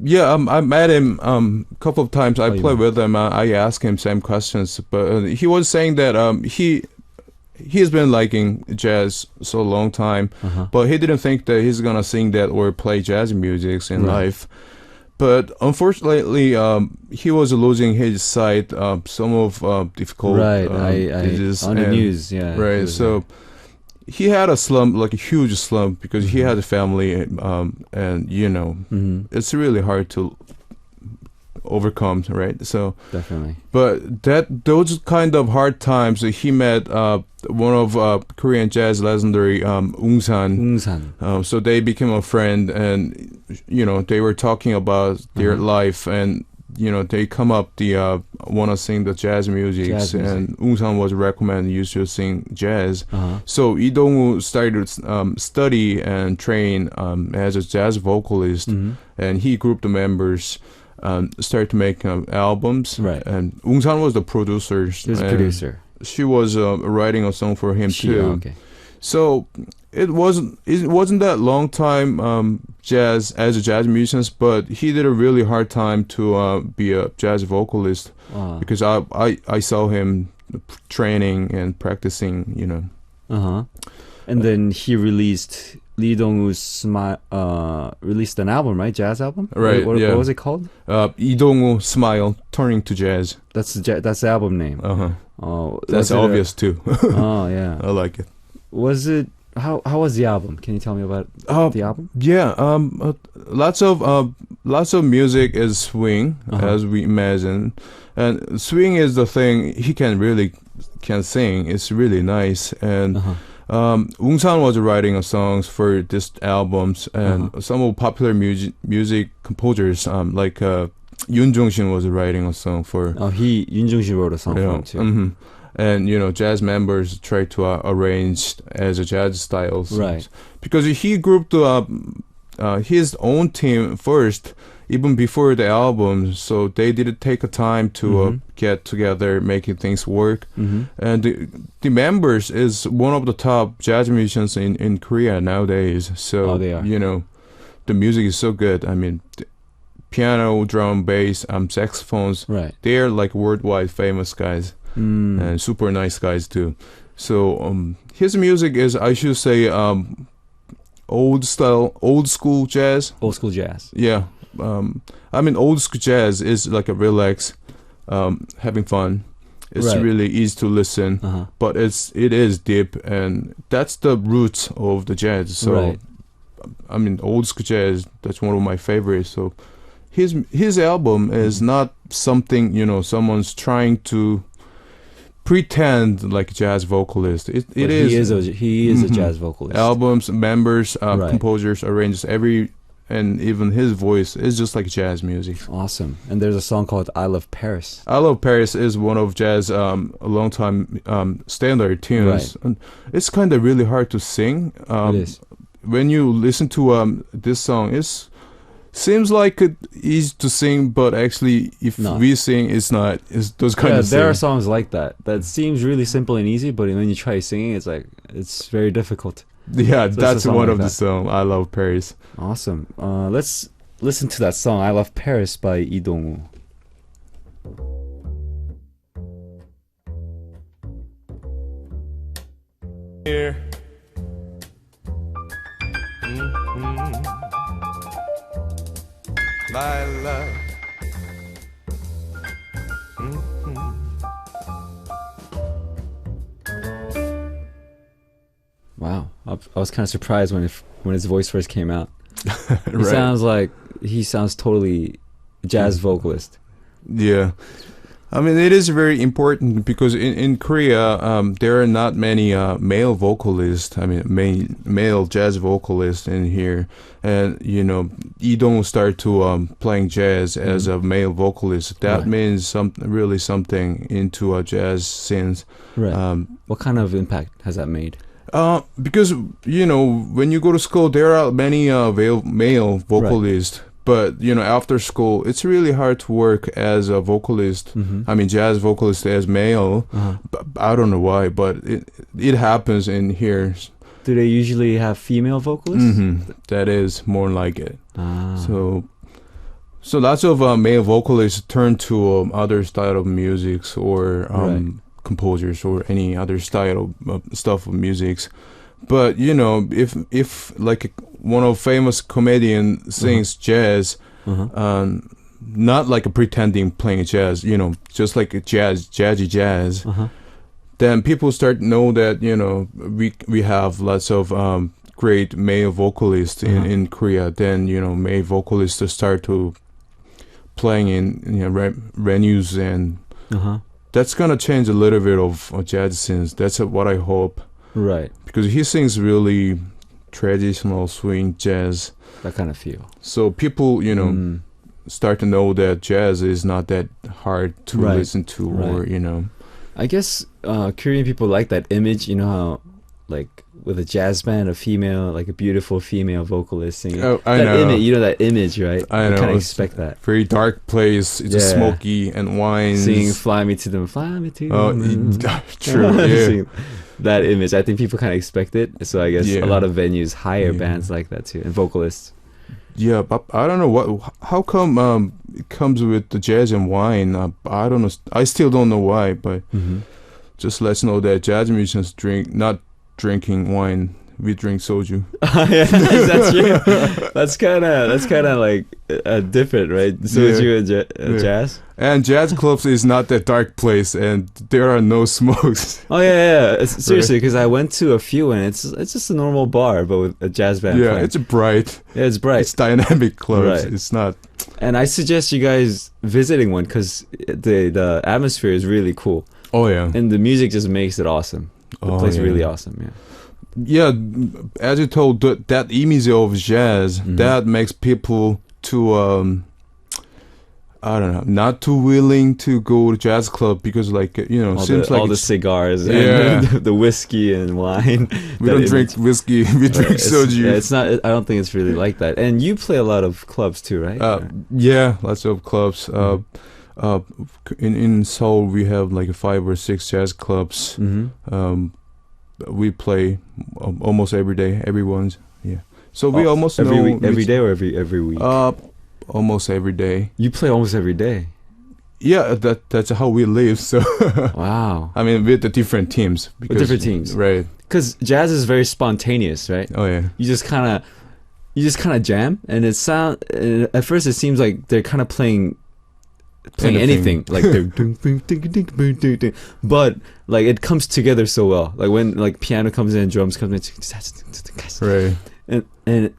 yeah, I met him a couple of times. I you played met. with him. I asked him same questions, but he was saying that he has been liking jazz so long time, but he didn't think that he's gonna sing that or play jazz music in Right. life. But unfortunately, he was losing his sight. Some of difficult Right. I disease on the and- news, yeah. he Right. was- So he had a slump, like a huge slump, because he had a family, and it's really hard to overcome, right? So, definitely. but those kind of hard times, he met one of Korean jazz legendary Ungsan. Ungsan. So they became a friend, and they were talking about their life, and they come up want to sing the jazz music, Jazz music. and Ungsan was recommended you should sing jazz. Uh-huh. So Lee Dong-woo started study and train as a jazz vocalist, and he grouped the members. Started to make albums, Right. and Ungsan was the producer. He was a and producer. She was writing a song for him too. Okay. So it wasn't that long time jazz as a jazz musician, but he did a really hard time to be a jazz vocalist because I saw him training and practicing. And then he released Lee Dong-woo's released an album, right? Jazz album? Right, What yeah. was it called? Lee Dong-woo Smile Turning to Jazz. That's the album name. Oh, That's was it obvious too. Oh yeah. I like it. Was it how was the album? Can you tell me about the album? Yeah, lots of music is swing, as we imagine, and swing is the thing he can sing. It's really nice, and Ungsan was writing songs for this albums, and some of popular music composers like Yoon Jung-shin was writing a song for. Yoon Jung-shin wrote a song for him too. And jazz members try to arrange as a jazz styles, Right. Because he grouped his own team first even before the album. So they didn't take a time to get together, making things work. And the members is one of the top jazz musicians in Korea nowadays. So they are. you know, the music is so good. I mean, piano, drum, bass, saxophones. Right. They're like worldwide famous guys and super nice guys too. So his music is, I should say, old school jazz. Old school jazz. Yeah. I mean, old school jazz is like a relax, having fun. It's Right. really easy to listen, but it is deep, and that's the roots of the jazz. So, Right. I mean, old school jazz, that's one of my favorites. So, his album is not something, you know, someone's trying to pretend like a jazz vocalist. It But is. he is a jazz vocalist. Albums, members, Right. composers, arrangers, and even his voice is just like jazz music. Awesome. And there's a song called "I Love Paris." I Love Paris is one of jazz a long time standard tunes. Right. And it's kind of really hard to sing. It is. When you listen to this song, it seems like it easy to sing, but actually, if Not. we sing, it's not. It's those kind Yeah, of there are sing. songs like that seems really simple and easy, but when you try singing, it's very difficult. Yeah, it's a that's song one like of the that. song. I Love Paris. Awesome. Let's listen to that song "I Love Paris" by Lee Dong-woo. Here. My love. Wow, I was kind of surprised when his voice first came out. He Right. sounds totally jazz vocalist. Yeah. I mean, it is very important because in Korea, there are not many male vocalists. I mean, male jazz vocalists in here. And, you know, you don't start to playing jazz as a male vocalist. That Right. means really something into a jazz scene. Right. What kind of impact has that made? Because, you know, when you go to school, there are many male vocalists. But, you know, after school, it's really hard to work as a vocalist. I mean, jazz vocalist as male. But I don't know why, but it happens in here. Do they usually have female vocalists? That is more like it. Ah. So lots of male vocalists turn to other style of musics or Right. composers or any other style of stuff of musics. But you know, if like one of famous comedian sings jazz, not like a pretending playing jazz, you know, just like a jazzy jazz, then people start to know that, you know, we have lots of great male vocalists in Korea. Then, you know, male vocalists start to playing in, you know, venues, and that's gonna change a little bit of jazz scenes. That's what I hope. Right. Because he sings really traditional swing jazz. That kind of feel. So people, you know, start to know that jazz is not that hard to Right. listen to, or, you know. I guess Korean people like that image, you know how, like, with a jazz band, a female, like a beautiful female vocalist singing. Oh, I that know. Image, you know that image, right? I know. kind of It's expect that. Very dark place. It's just Yeah. smoky and wines. Singing "Fly Me to the Moon." True. Yeah. Singing that image. I think people kind of expect it. So I guess Yeah. a lot of venues hire Yeah. bands like that too, and vocalists. Yeah, but I don't know how come it comes with the jazz and wine. I don't know. I still don't know why, but just let's know that jazz musicians not drinking wine. We drink soju. Yeah, that's true. That's kind of like different, right? Soju and jazz. And jazz clubs is not that dark place, and there are no smokes. Oh yeah. Seriously, because I went to a few, and it's just a normal bar, but with a jazz band. Yeah, playing. it's bright. Yeah, it's bright. It's dynamic clubs. Right. It's not. And I suggest you guys visiting one because the atmosphere is really cool, Oh yeah. and the music just makes it awesome. The place is really awesome. Yeah. Yeah, as you told, that image of jazz that makes people to I don't know, not too willing to go to jazz club because like seems like all the cigars Yeah. and the whiskey and wine. we that don't it drink makes- whiskey, we drink soju. Yeah, it's not. I don't think it's really like that. And you play a lot of clubs too, right? Yeah, lots of clubs. In Seoul we have like 5 or 6 jazz clubs. We play almost every day. Everyone's So we almost every know week, every day or every week. almost every day. You play almost every day. Yeah, that's how we live. So Wow. I mean, with the different teams. With different teams. Right. Because jazz is very spontaneous, right? Oh yeah. You just kind of jam, and at first it seems like they're kind of playing anything, like they're ding, ding, ding, ding, ding, ding, ding. But like it comes together so well. Like when like piano comes in, drums comes in, Right. and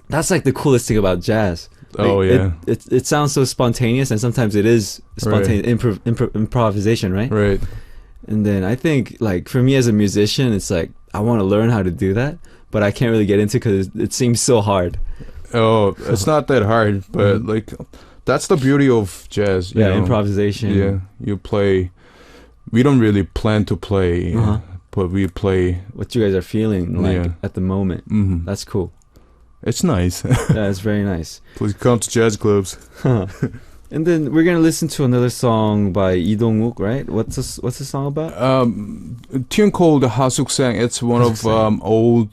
that's like the coolest thing about jazz. Like, Oh yeah. it sounds so spontaneous, and sometimes it is spontaneous improvisation, right? Right. And then I think like for me as a musician, it's like I want to learn how to do that, but I can't really get into because it seems so hard. Oh, it's not that hard, but like that's the beauty of jazz. You know? Improvisation. Yeah, you play. We don't really plan to play, but we play. What you guys are feeling like Yeah. at the moment. hmm That's cool. It's nice. Yeah, it's very nice. Please come to jazz clubs. And then we're gonna listen to another song by Lee Dong-wook, right? What's the song about? A tune called "Hasuksang." It's one of old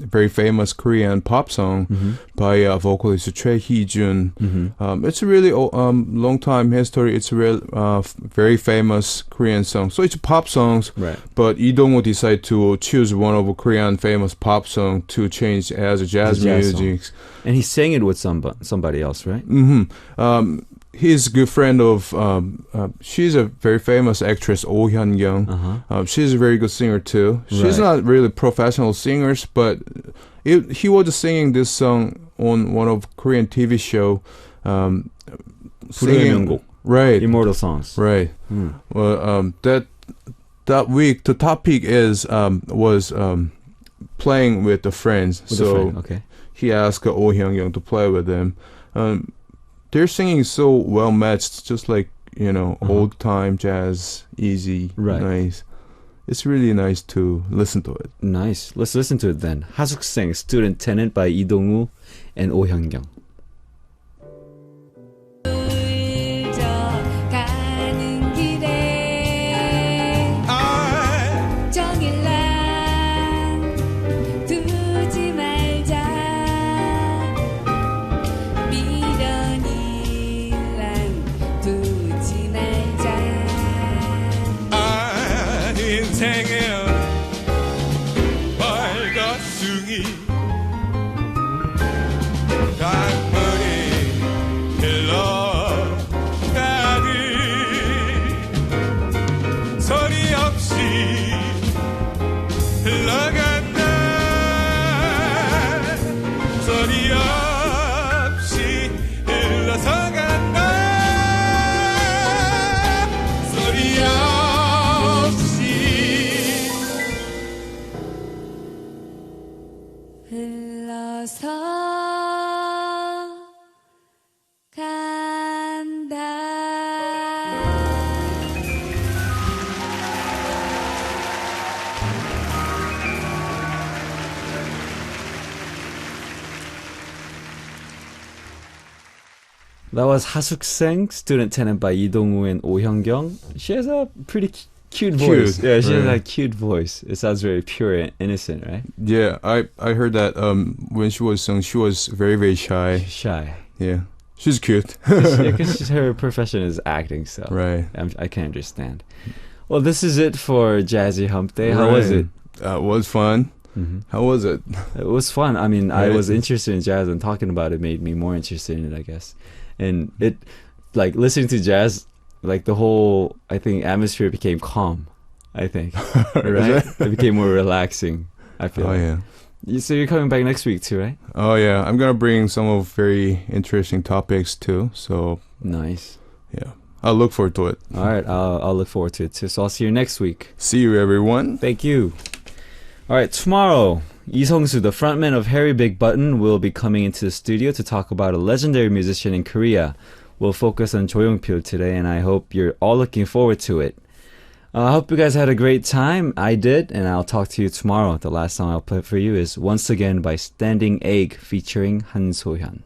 very famous Korean pop song by vocalist Choi Hee-jun. It's a really long time history. It's a real very famous Korean song. So it's pop songs, Right. but Lee Dong-wook decided to choose one of a Korean famous pop song to change as a jazz jazz music. And he sang it with somebody else, right? He's a good friend of, she's a very famous actress, Oh Hyun-young. She's a very good singer too. She's Right. not really professional singers, but he was singing this song on one of Korean TV show. 불후의 명곡. Right, Immortal Songs. right. Well, that week the topic was playing with the friends. With so a friend, okay. he asked Oh Hyun-young to play with them. Their singing is so well matched, just like old time jazz, easy, Right. nice. It's really nice to listen to it. Nice. Let's listen to it then. 하숙생, Student Tenant by Lee Dong-woo and Oh Hyun-young. 가는 길에 정일랑 두지 말자 미련이랑 두지 말자 인생은 빨갛숭이 강물이 흘러가듯 소리 없이 흘러간다 소리 없이 흘러서 간다 소리 없이 흘러서 간다 That was 하숙생, Student Tenant by Lee Dong-woo and Oh Hyun-young. She has a pretty cute voice. Cute, Yeah, she has right. a cute voice. It sounds very pure and innocent, right? Yeah, I heard that when she was young, she was very, very shy. Shy. Yeah, she's cute. Because her profession is acting, so Right. I can understand. Well, this is it for Jazzy Hump Day. How was it? It was fun. How was it? It was fun. I mean, I Right. was interested in jazz, and talking about it made me more interested in it, I guess. And it, like, listening to jazz, like, the whole, I think, atmosphere became calm, I think. Right? It became more relaxing, I feel. Oh yeah. So you're coming back next week, too, right? Oh yeah. I'm gonna bring some of very interesting topics too. So Nice. yeah, I'll look forward to it. All right, I'll look forward to it, too. So I'll see you next week. See you, everyone. Thank you. All right, tomorrow, Lee Sung-soo, the frontman of Harry Big Button, will be coming into the studio to talk about a legendary musician in Korea. We'll focus on Jo Young-pil today, and I hope you're all looking forward to it. I hope you guys had a great time. I did, and I'll talk to you tomorrow. The last song I'll play for you is Once Again by Standing Egg featuring Han So-hyun.